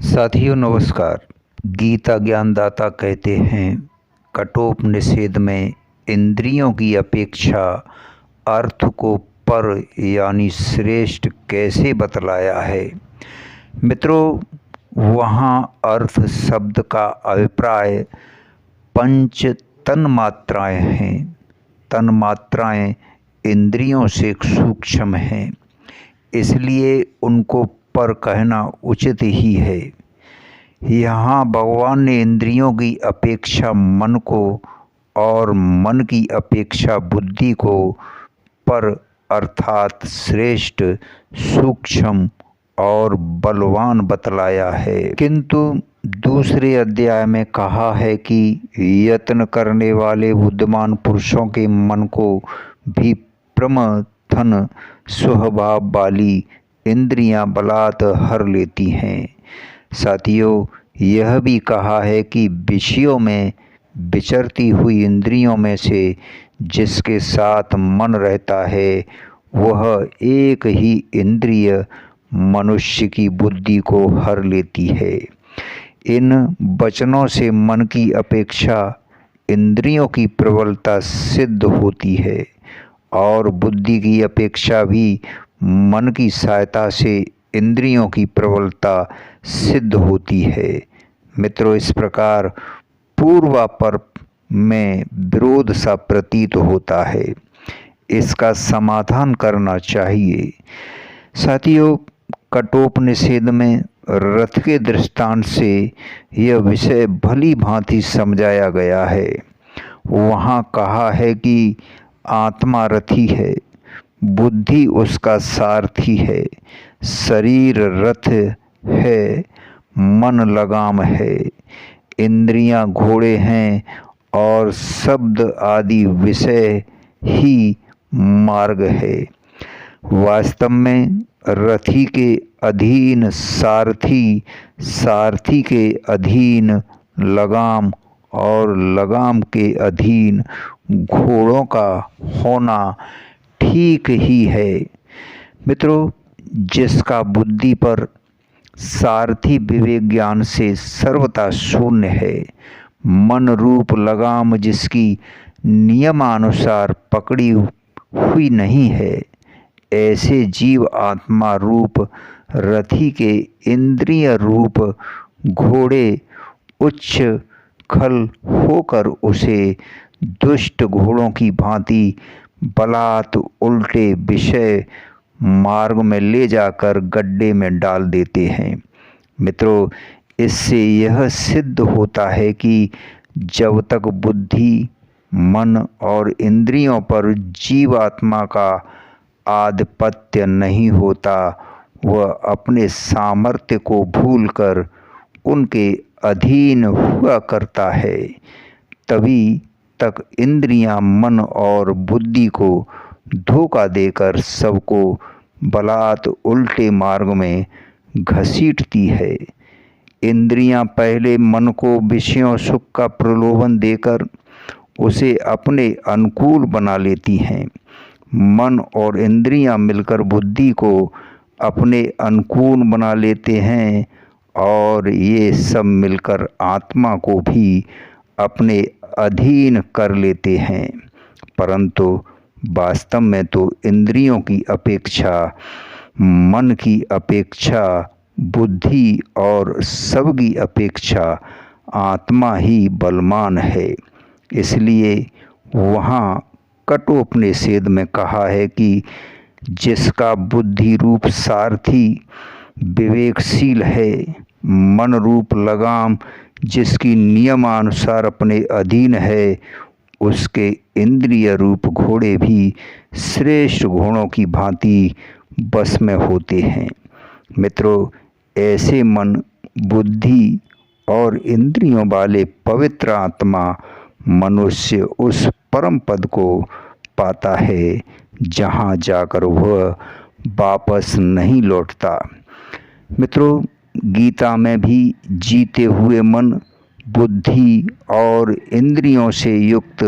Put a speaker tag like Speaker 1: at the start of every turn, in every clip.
Speaker 1: साथियों नमस्कार। गीता ज्ञानदाता कहते हैं कठोपनिषद में इंद्रियों की अपेक्षा अर्थ को पर यानी श्रेष्ठ कैसे बतलाया है। मित्रों, वहाँ अर्थ शब्द का अभिप्राय पंच तन्मात्राएं हैं। तन्मात्राएं इंद्रियों से सूक्ष्म हैं, इसलिए उनको पर कहना उचित ही है। यहाँ भगवान ने इंद्रियों की अपेक्षा मन को और मन की अपेक्षा बुद्धि को पर अर्थात श्रेष्ठ, सूक्ष्म और बलवान बतलाया है। किंतु दूसरे अध्याय में कहा है कि यत्न करने वाले बुद्धिमान पुरुषों के मन को भी प्रमथन स्वभाव वाली इंद्रियां बलात् हर लेती हैं। साथियों, यह भी कहा है कि विषयों में विचरती हुई इंद्रियों में से जिसके साथ मन रहता है वह एक ही इंद्रिय मनुष्य की बुद्धि को हर लेती है। इन वचनों से मन की अपेक्षा इंद्रियों की प्रबलता सिद्ध होती है और बुद्धि की अपेक्षा भी मन की सहायता से इंद्रियों की प्रबलता सिद्ध होती है। मित्रों, इस प्रकार पूर्वापर में विरोध सा प्रतीत होता है। इसका समाधान करना चाहिए। साथियों, कठोपनिषद में रथ के दृष्टांत से यह विषय भली भांति समझाया गया है। वहाँ कहा है कि आत्मा रथी है, बुद्धि उसका सारथी है, शरीर रथ है, मन लगाम है, इंद्रियां घोड़े हैं और शब्द आदि विषय ही मार्ग है। वास्तव में रथी के अधीन सारथी, सारथी के अधीन लगाम और लगाम के अधीन घोड़ों का होना ठीक ही है। मित्रों, जिसका बुद्धि पर सारथी विवेक ज्ञान से सर्वथा शून्य है, मन रूप लगाम जिसकी नियमानुसार पकड़ी हुई नहीं है, ऐसे जीव आत्मा रूप रथी के इंद्रिय रूप घोड़े उच्च खल होकर उसे दुष्ट घोड़ों की भांति बलात् उल्टे विषय मार्ग में ले जाकर गड्ढे में डाल देते हैं। मित्रों, इससे यह सिद्ध होता है कि जब तक बुद्धि, मन और इंद्रियों पर जीवात्मा का आधिपत्य नहीं होता, वह अपने सामर्थ्य को भूलकर उनके अधीन हुआ करता है। तभी तक इंद्रियां मन और बुद्धि को धोखा देकर सबको बलात् उल्टे मार्ग में घसीटती है। इंद्रियां पहले मन को विषयों सुख का प्रलोभन देकर उसे अपने अनुकूल बना लेती हैं। मन और इंद्रियां मिलकर बुद्धि को अपने अनुकूल बना लेते हैं और ये सब मिलकर आत्मा को भी अपने अधीन कर लेते हैं। परंतु वास्तव में तो इंद्रियों की अपेक्षा, मन की अपेक्षा, बुद्धि और सबकी अपेक्षा आत्मा ही बलवान है। इसलिए वहाँ कठोपनिषद में कहा है कि जिसका बुद्धि रूप सारथी विवेकशील है, मन रूप लगाम जिसकी नियमानुसार अपने अधीन है, उसके इंद्रिय रूप घोड़े भी श्रेष्ठ घोड़ों की भांति बस में होते हैं। मित्रों, ऐसे मन, बुद्धि और इंद्रियों वाले पवित्र आत्मा मनुष्य उस परम पद को पाता है जहाँ जाकर वह वापस नहीं लौटता। मित्रों, गीता में भी जीते हुए मन, बुद्धि और इंद्रियों से युक्त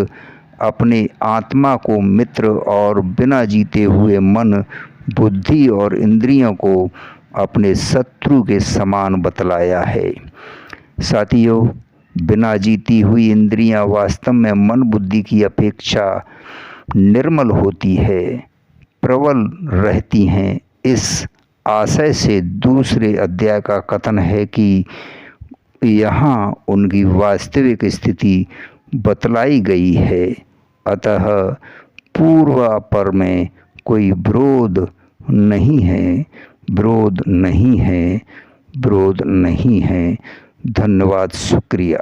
Speaker 1: अपने आत्मा को मित्र और बिना जीते हुए मन, बुद्धि और इंद्रियों को अपने शत्रु के समान बतलाया है। साथियों, बिना जीती हुई इंद्रियां वास्तव में मन बुद्धि की अपेक्षा निर्मल होती है, प्रबल रहती हैं। इस आशय से दूसरे अध्याय का कथन है कि यहाँ उनकी वास्तविक स्थिति बतलाई गई है। अतः पूर्वापर में कोई विरोध नहीं है, विरोध नहीं है, विरोध नहीं है। धन्यवाद, शुक्रिया।